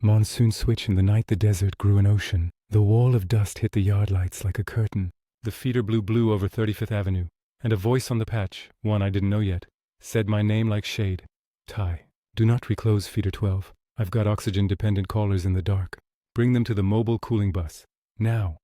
Monsoon Switch. In the night the desert grew an ocean. The wall of dust hit the yard lights like a curtain. The feeder blew blue over 35th Avenue, and a voice on the patch, one I didn't know yet, said my name like shade. Ty, do not reclose feeder 12. I've got oxygen-dependent callers in the dark. Bring them to the mobile cooling bus. Now.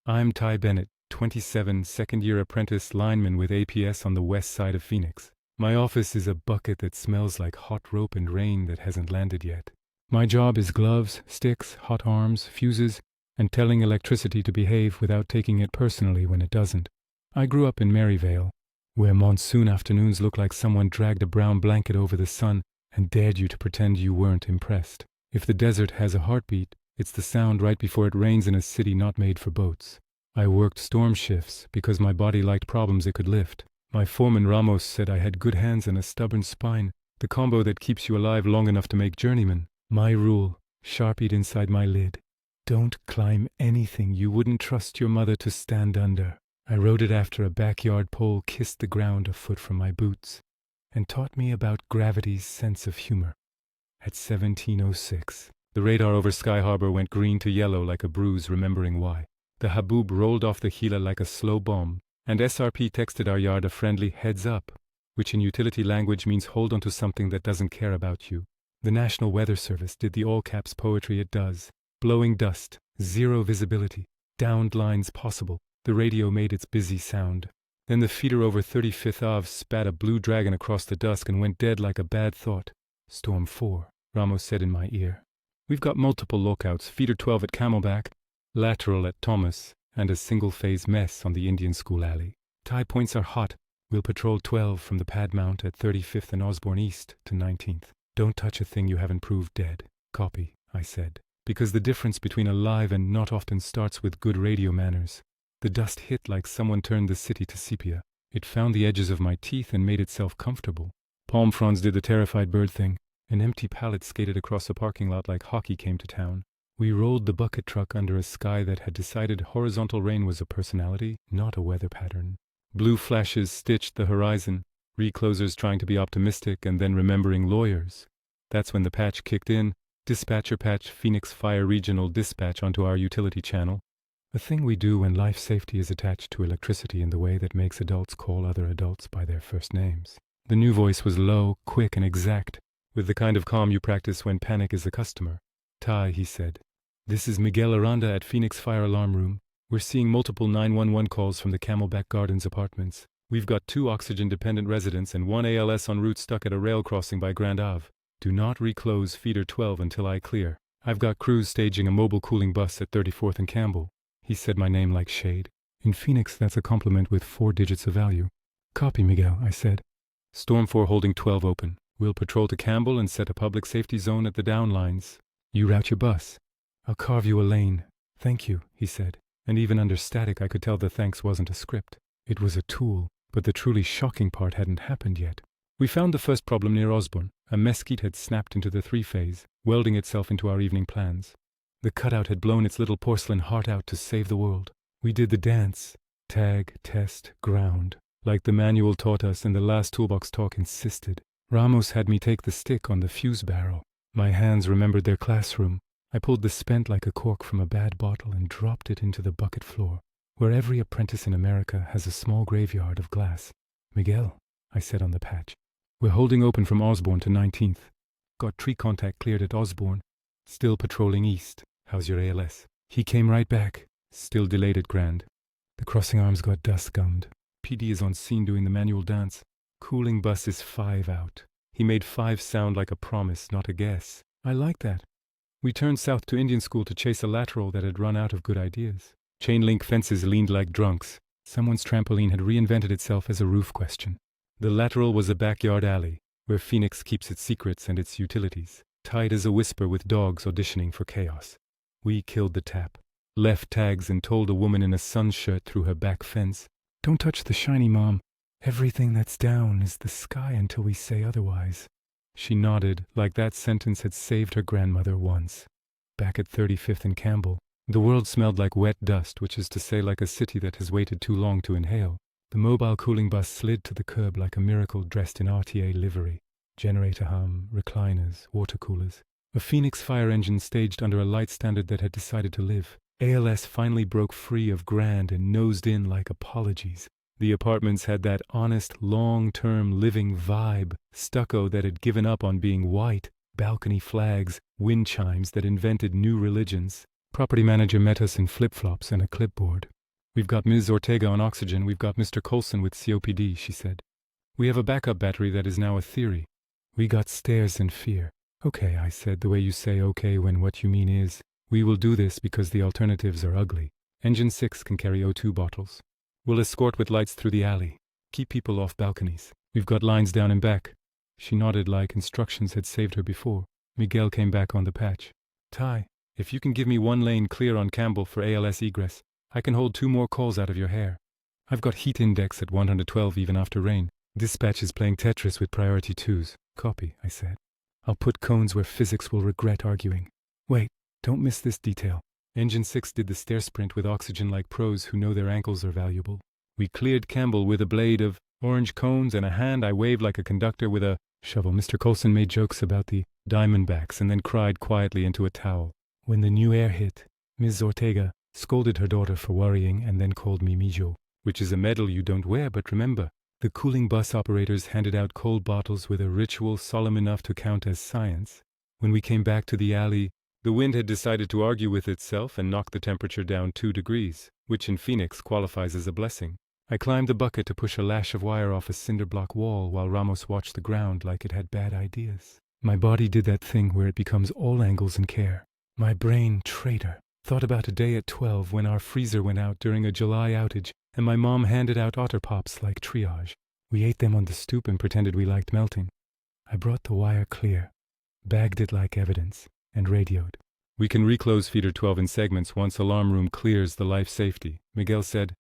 I'm Ty Bennett, 27, second-year apprentice lineman with APS on the west side of Phoenix. My office is a bucket that smells like hot rope and rain that hasn't landed yet. My job is gloves, sticks, hot arms, fuses, and telling electricity to behave without taking it personally when it doesn't. I grew up in Maryvale, where monsoon afternoons look like someone dragged a brown blanket over the sun and dared you to pretend you weren't impressed. If the desert has a heartbeat, it's the sound right before it rains in a city not made for boats. I worked storm shifts because my body liked problems it could lift. My foreman Ramos said I had good hands and a stubborn spine, the combo that keeps you alive long enough to make journeymen. My rule, sharpied inside my lid: don't climb anything you wouldn't trust your mother to stand under. I wrote it after a backyard pole kissed the ground a foot from my boots and taught me about gravity's sense of humor. At 17:06, the radar over Sky Harbor went green to yellow like a bruise remembering why. The haboob rolled off the Gila like a slow bomb, and SRP texted our yard a friendly heads up, which in utility language means hold on to something that doesn't care about you. The National Weather Service did the all-caps poetry it does. Blowing dust, zero visibility, downed lines possible. The radio made its busy sound. Then the feeder over 35th Ave spat a blue dragon across the dusk and went dead like a bad thought. Storm 4, Ramos said in my ear. We've got multiple lookouts, feeder 12 at Camelback, lateral at Thomas, and a single-phase mess on the Indian School alley. Tie points are hot. We'll patrol 12 from the pad mount at 35th and Osborne East to 19th. Don't touch a thing you haven't proved dead. Copy, I said. Because the difference between alive and not often starts with good radio manners. The dust hit like someone turned the city to sepia. It found the edges of my teeth and made itself comfortable. Palm fronds did the terrified bird thing. An empty pallet skated across a parking lot like hockey came to town. We rolled the bucket truck under a sky that had decided horizontal rain was a personality, not a weather pattern. Blue flashes stitched the horizon, reclosers trying to be optimistic and then remembering lawyers. That's when the patch kicked in. Dispatcher patch Phoenix Fire Regional Dispatch onto our utility channel. A thing we do when life safety is attached to electricity in the way that makes adults call other adults by their first names. The new voice was low, quick, and exact, with the kind of calm you practice when panic is a customer. Ty, he said. This is Miguel Aranda at Phoenix Fire Alarm Room. We're seeing multiple 911 calls from the Camelback Gardens apartments. We've got 2 oxygen-dependent residents and 1 ALS en route stuck at a rail crossing by Grand Ave. Do not reclose feeder 12 until I clear. I've got crews staging a mobile cooling bus at 34th and Campbell. He said my name like shade. In Phoenix, that's a compliment with 4 digits of value. Copy, Miguel, I said. Storm 4 holding 12 open. We'll patrol to Campbell and set a public safety zone at the downlines. You route your bus. I'll carve you a lane. Thank you, he said. And even under static, I could tell the thanks wasn't a script. It was a tool, but the truly shocking part hadn't happened yet. We found the first problem near Osborne. A mesquite had snapped into the 3-phase, welding itself into our evening plans. The cutout had blown its little porcelain heart out to save the world. We did the dance. Tag, test, ground. Like the manual taught us and the last toolbox talk insisted. Ramos had me take the stick on the fuse barrel. My hands remembered their classroom. I pulled the spent like a cork from a bad bottle and dropped it into the bucket floor, where every apprentice in America has a small graveyard of glass. Miguel, I said on the patch. We're holding open from Osborne to 19th. Got tree contact cleared at Osborne. Still patrolling east. How's your ALS? He came right back. Still delayed at Grand. The crossing arms got dust gummed. PD is on scene doing the manual dance. Cooling bus is 5 out. He made 5 sound like a promise, not a guess. I like that. We turned south to Indian School to chase a lateral that had run out of good ideas. Chain link fences leaned like drunks. Someone's trampoline had reinvented itself as a roof question. The lateral was a backyard alley, where Phoenix keeps its secrets and its utilities, tied as a whisper with dogs auditioning for chaos. We killed the tap, left tags and told a woman in a sun shirt through her back fence, "Don't touch the shiny, Mom. Everything that's down is the sky until we say otherwise." She nodded, like that sentence had saved her grandmother once. Back at 35th and Campbell, the world smelled like wet dust, which is to say like a city that has waited too long to inhale. The mobile cooling bus slid to the curb like a miracle dressed in RTA livery. Generator hum, recliners, water coolers. A Phoenix fire engine staged under a light standard that had decided to live. ALS finally broke free of Grand and nosed in like apologies. The apartments had that honest, long-term living vibe, stucco that had given up on being white, balcony flags, wind chimes that invented new religions. Property manager met us in flip-flops and a clipboard. "We've got Ms. Ortega on oxygen, we've got Mr. Colson with COPD, she said. "We have a backup battery that is now a theory." We got stares and fear. "Okay," I said, the way you say okay when what you mean is, "We will do this because the alternatives are ugly. Engine 6 can carry O2 bottles. We'll escort with lights through the alley. Keep people off balconies. We've got lines down and back." She nodded like instructions had saved her before. Miguel came back on the patch. "Ty, if you can give me 1 lane clear on Campbell for ALS egress, I can hold 2 more calls out of your hair. I've got heat index at 112 even after rain. Dispatch is playing Tetris with priority 2s. Copy," I said. "I'll put cones where physics will regret arguing." "Wait, don't miss this detail." Engine 6 did the stair sprint with oxygen like pros who know their ankles are valuable. We cleared Campbell with a blade of orange cones and a hand I waved like a conductor with a shovel. Mr. Colson made jokes about the Diamondbacks and then cried quietly into a towel. When the new air hit, Ms. Ortega scolded her daughter for worrying and then called me Mijo, which is a medal you don't wear, but remember. The cooling bus operators handed out cold bottles with a ritual solemn enough to count as science. When we came back to the alley, the wind had decided to argue with itself and knock the temperature down 2 degrees, which in Phoenix qualifies as a blessing. I climbed the bucket to push a lash of wire off a cinder block wall while Ramos watched the ground like it had bad ideas. My body did that thing where it becomes all angles and care. My brain, traitor, thought about a day at 12 when our freezer went out during a July outage and my mom handed out Otter Pops like triage. We ate them on the stoop and pretended we liked melting. I brought the wire clear, bagged it like evidence, and radioed. "We can reclose feeder 12 in segments once alarm room clears the life safety," Miguel said.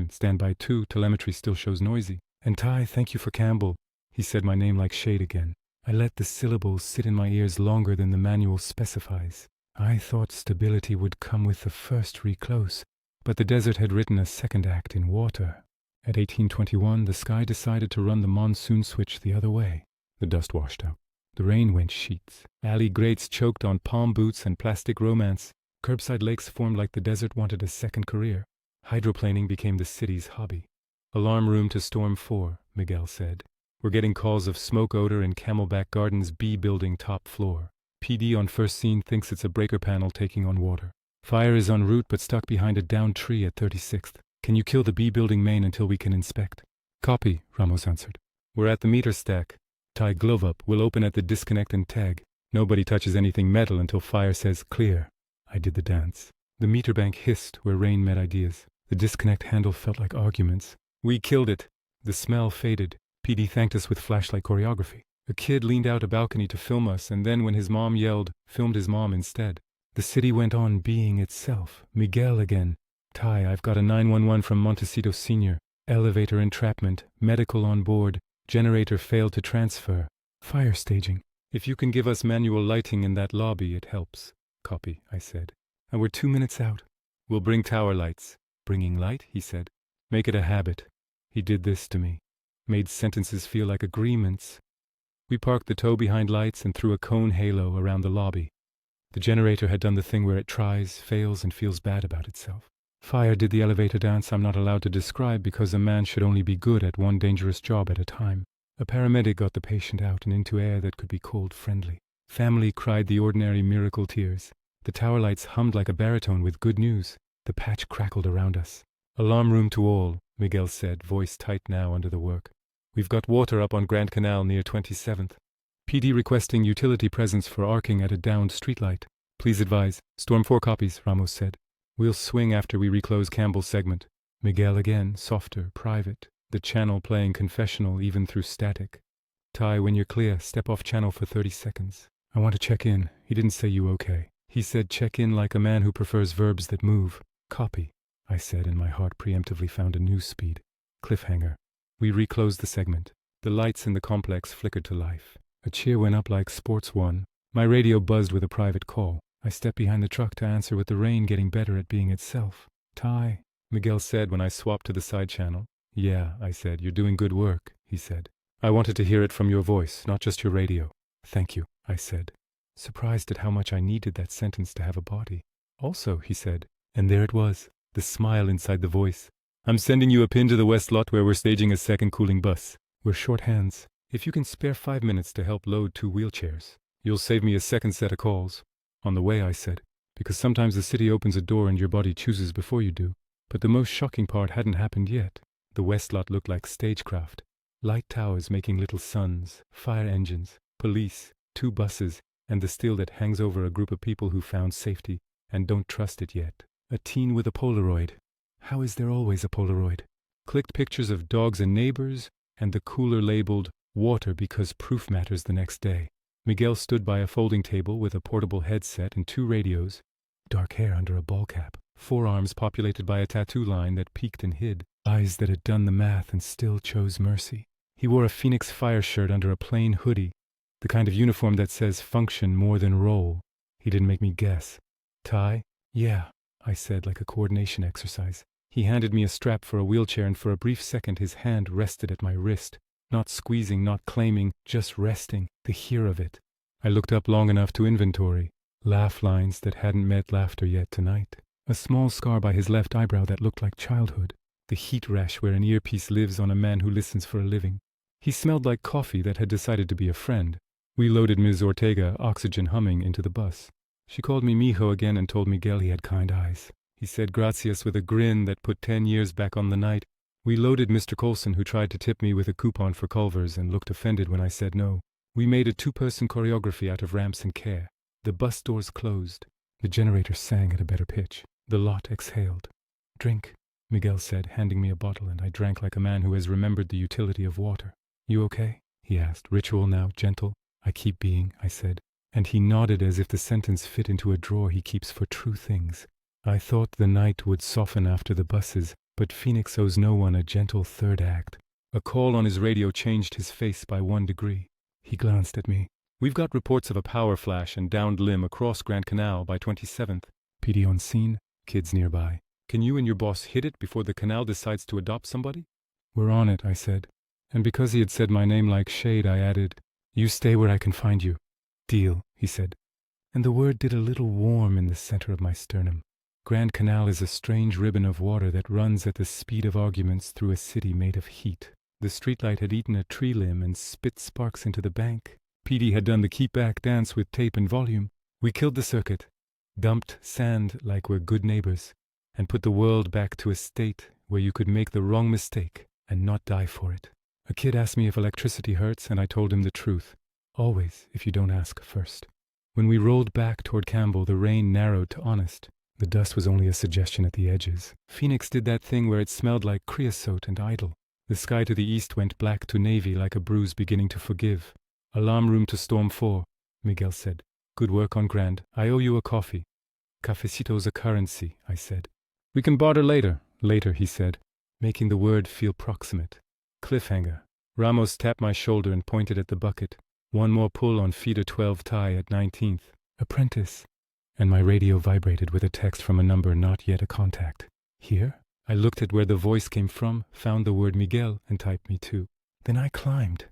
"Standby 2, telemetry still shows noisy." "And Ty, thank you for Campbell." He said my name like shade again. I let the syllables sit in my ears longer than the manual specifies. I thought stability would come with the first reclose, but the desert had written a second act in water. At 1821, the sky decided to run the monsoon switch the other way. The dust washed out. The rain went sheets. Alley grates choked on palm boots and plastic romance. Curbside lakes formed like the desert wanted a second career. Hydroplaning became the city's hobby. "Alarm room to storm 4, Miguel said. "We're getting calls of smoke odor in Camelback Gardens B building top floor. PD on first scene thinks it's a breaker panel taking on water. Fire is en route but stuck behind a downed tree at 36th. Can you kill the B building main until we can inspect?" "Copy," Ramos answered. "We're at the meter stack. Tie glove up. We'll open at the disconnect and tag. Nobody touches anything metal until fire says clear." I did the dance. The meter bank hissed where rain met ideas. The disconnect handle felt like arguments. We killed it. The smell faded. PD thanked us with flashlight choreography. A kid leaned out a balcony to film us and then when his mom yelled, filmed his mom instead. The city went on being itself. Miguel again. "Ty, I've got a 911 from Montecito Senior. Elevator entrapment. Medical on board. Generator failed to transfer. Fire staging. If you can give us manual lighting in that lobby, it helps." "Copy," I said. "And we're 2 minutes out." "We'll bring tower lights." "Bringing light," he said. "Make it a habit." He did this to me. Made sentences feel like agreements. We parked the tow behind lights and threw a cone halo around the lobby. The generator had done the thing where it tries, fails, and feels bad about itself. Fire did the elevator dance I'm not allowed to describe because a man should only be good at one dangerous job at a time. A paramedic got the patient out and into air that could be called friendly. Family cried the ordinary miracle tears. The tower lights hummed like a baritone with good news. The patch crackled around us. "Alarm room to all," Miguel said, voice tight now under the work. "We've got water up on Grand Canal near 27th. PD requesting utility presence for arcing at a downed streetlight. Please advise. Storm 4 copies," Ramos said. "We'll swing after we reclose Campbell's segment." Miguel again, softer, private. The channel playing confessional even through static. "Ty, when you're clear, step off channel for 30 seconds. I want to check in." He didn't say you okay. He said check in like a man who prefers verbs that move. "Copy," I said, and my heart preemptively found a new speed. Cliffhanger. We reclosed the segment. The lights in the complex flickered to life. A cheer went up like Sports 1. My radio buzzed with a private call. I stepped behind the truck to answer with the rain getting better at being itself. "Ty," Miguel said when I swapped to the side channel. "Yeah," I said, "you're doing good work," he said. "I wanted to hear it from your voice, not just your radio." "Thank you," I said. surprised at how much I needed that sentence to have a body. Also, he said, and there it was, the smile inside the voice. I'm sending you a pin to the west lot where we're staging a second cooling bus. We're short hands. If you can spare 5 minutes to help load 2 wheelchairs, you'll save me a second set of calls. On the way, I said, because sometimes the city opens a door and your body chooses before you do. But the most shocking part hadn't happened yet. The west lot looked like stagecraft. Light towers making little suns, fire engines, police, 2 buses, and the steel that hangs over a group of people who found safety and don't trust it yet. A teen with a Polaroid. How is there always a Polaroid? Clicked pictures of dogs and neighbors, and the cooler labeled water because proof matters the next day. Miguel stood by a folding table with a portable headset and 2 radios. Dark hair under a ball cap. Forearms populated by a tattoo line that peeked and hid. Eyes that had done the math and still chose mercy. He wore a Phoenix Fire shirt under a plain hoodie. The kind of uniform that says function more than role. He didn't make me guess. Ty? Yeah, I said like a coordination exercise. He handed me a strap for a wheelchair and for a brief second his hand rested at my wrist. Not squeezing, not claiming, just resting, the hear of it. I looked up long enough to inventory. Laugh lines that hadn't met laughter yet tonight. A small scar by his left eyebrow that looked like childhood. The heat rash where an earpiece lives on a man who listens for a living. He smelled like coffee that had decided to be a friend. We loaded Ms. Ortega, oxygen humming, into the bus. She called me mijo again and told Miguel he had kind eyes. He said gracias with a grin that put 10 years back on the night. We loaded Mr. Colson, who tried to tip me with a coupon for Culver's and looked offended when I said no. We made a 2-person choreography out of ramps and care. The bus doors closed. The generator sang at a better pitch. The lot exhaled. Drink, Miguel said, handing me a bottle, and I drank like a man who has remembered the utility of water. You okay? He asked. Ritual now, gentle. I keep being, I said. And he nodded as if the sentence fit into a drawer he keeps for true things. I thought the night would soften after the buses, but Phoenix owes no one a gentle third act. A call on his radio changed his face by 1 degree. He glanced at me. We've got reports of a power flash and downed limb across Grand Canal by 27th. PD on scene, kids nearby. Can you and your boss hit it before the canal decides to adopt somebody? We're on it, I said. And because he had said my name like shade, I added, you stay where I can find you. Deal, he said. And the word did a little warm in the center of my sternum. Grand Canal is a strange ribbon of water that runs at the speed of arguments through a city made of heat. The streetlight had eaten a tree limb and spit sparks into the bank. PD had done the keep back dance with tape and volume. We killed the circuit, dumped sand like we're good neighbors, and put the world back to a state where you could make the wrong mistake and not die for it. A kid asked me if electricity hurts, and I told him the truth. Always, if you don't ask first. When we rolled back toward Campbell, the rain narrowed to honest. The dust was only a suggestion at the edges. Phoenix did that thing where it smelled like creosote and idle. The sky to the east went black to navy like a bruise beginning to forgive. Alarm room to storm 4, Miguel said. Good work on Grand. I owe you a coffee. Cafecito's a currency, I said. We can barter later, he said, making the word feel proximate. Cliffhanger. Ramos tapped my shoulder and pointed at the bucket. 1 more pull on feeder 12 Ty at 19th. Apprentice. And my radio vibrated with a text from a number not yet a contact. Here? I looked at where the voice came from, found the word Miguel, and typed me too. Then I climbed.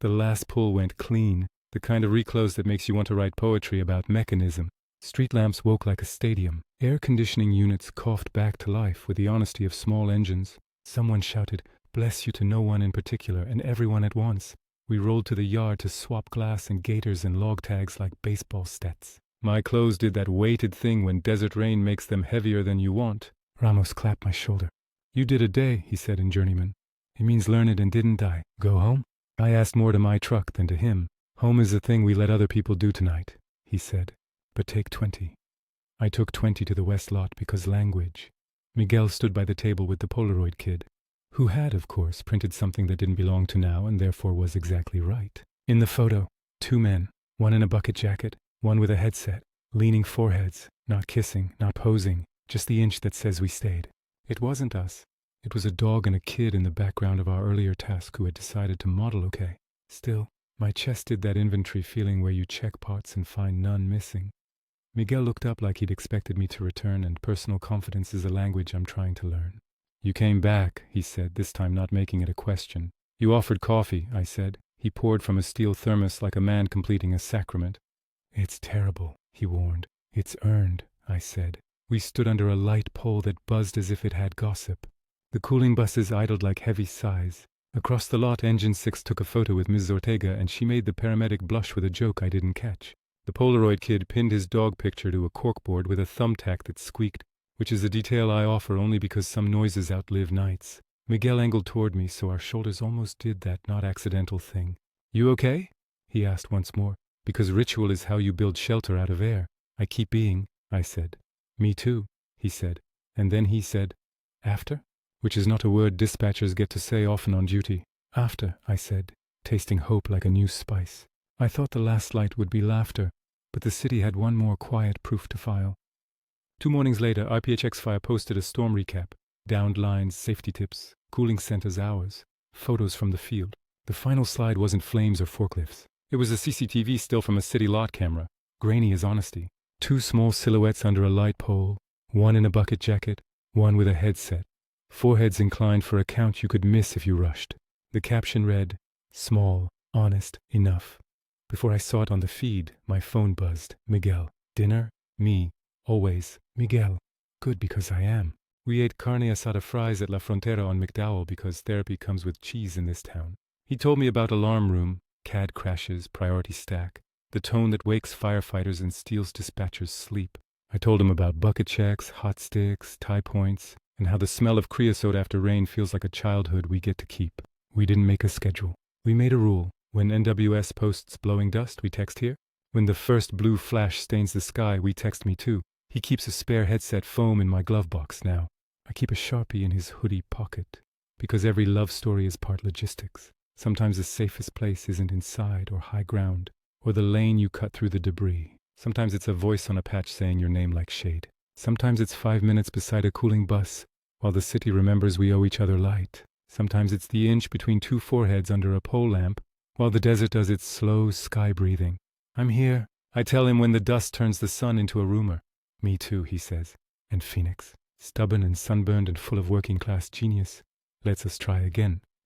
The last pull went clean, the kind of reclose that makes you want to write poetry about mechanism. Street lamps woke like a stadium. Air conditioning units coughed back to life with the honesty of small engines. Someone shouted, "Bless you" to no one in particular, and everyone at once. We rolled to the yard to swap glass and gaiters and log tags like baseball stats. My clothes did that weighted thing when desert rain makes them heavier than you want. Ramos clapped my shoulder. You did a day, he said in Journeyman. It means learn it and didn't die. Go home? I asked more to my truck than to him. Home is the thing we let other people do tonight, he said. But take 20. I took 20 to the west lot because language. Miguel stood by the table with the Polaroid kid, who had, of course, printed something that didn't belong to now and therefore was exactly right. In the photo, 2 men, one in a bucket jacket, one with a headset, leaning foreheads, not kissing, not posing, just the inch that says we stayed. It wasn't us. It was a dog and a kid in the background of our earlier task who had decided to model okay. Still, my chest did that inventory feeling where you check parts and find none missing. Miguel looked up like he'd expected me to return, and personal confidence is a language I'm trying to learn. You came back, he said, this time not making it a question. You offered coffee, I said. He poured from a steel thermos like a man completing a sacrament. It's terrible, he warned. It's earned, I said. We stood under a light pole that buzzed as if it had gossip. The cooling buses idled like heavy sighs. Across the lot, Engine 6 took a photo with Ms. Ortega, and she made the paramedic blush with a joke I didn't catch. The Polaroid kid pinned his dog picture to a corkboard with a thumbtack that squeaked, which is a detail I offer only because some noises outlive nights. Miguel angled toward me, so our shoulders almost did that not accidental thing. You okay? He asked once more. Because ritual is how you build shelter out of air. I keep being, I said. Me too, he said. And then he said, after? Which is not a word dispatchers get to say often on duty. After, I said, tasting hope like a new spice. I thought the last light would be laughter, but the city had one more quiet proof to file. 2 mornings later, RPHX Fire posted a storm recap. Downed lines, safety tips, cooling centers hours, photos from the field. The final slide wasn't flames or forklifts. It was a CCTV still from a city lot camera, grainy as honesty. 2 small silhouettes under a light pole, one in a bucket jacket, one with a headset. Foreheads inclined for a count you could miss if you rushed. The caption read, small, honest, enough. Before I saw it on the feed, my phone buzzed. Miguel. Dinner? Me. Always. Miguel. Good, because I am. We ate carne asada fries at La Frontera on McDowell because therapy comes with cheese in this town. He told me about alarm room, CAD crashes, priority stack, the tone that wakes firefighters and steals dispatchers' sleep. I told him about bucket checks, hot sticks, tie points, and how the smell of creosote after rain feels like a childhood we get to keep. We didn't make a schedule. We made a rule. When NWS posts blowing dust, we text here. When the first blue flash stains the sky, we text me too. He keeps a spare headset foam in my glove box now. I keep a Sharpie in his hoodie pocket, because every love story is part logistics. Sometimes the safest place isn't inside or high ground, or the lane you cut through the debris. Sometimes it's a voice on a patch saying your name like shade. Sometimes it's 5 minutes beside a cooling bus, while the city remembers we owe each other light. Sometimes it's the inch between 2 foreheads under a pole lamp, while the desert does its slow sky breathing. I'm here. I tell him when the dust turns the sun into a rumor. Me too, he says. And Phoenix, stubborn and sunburned and full of working class genius, lets us try again.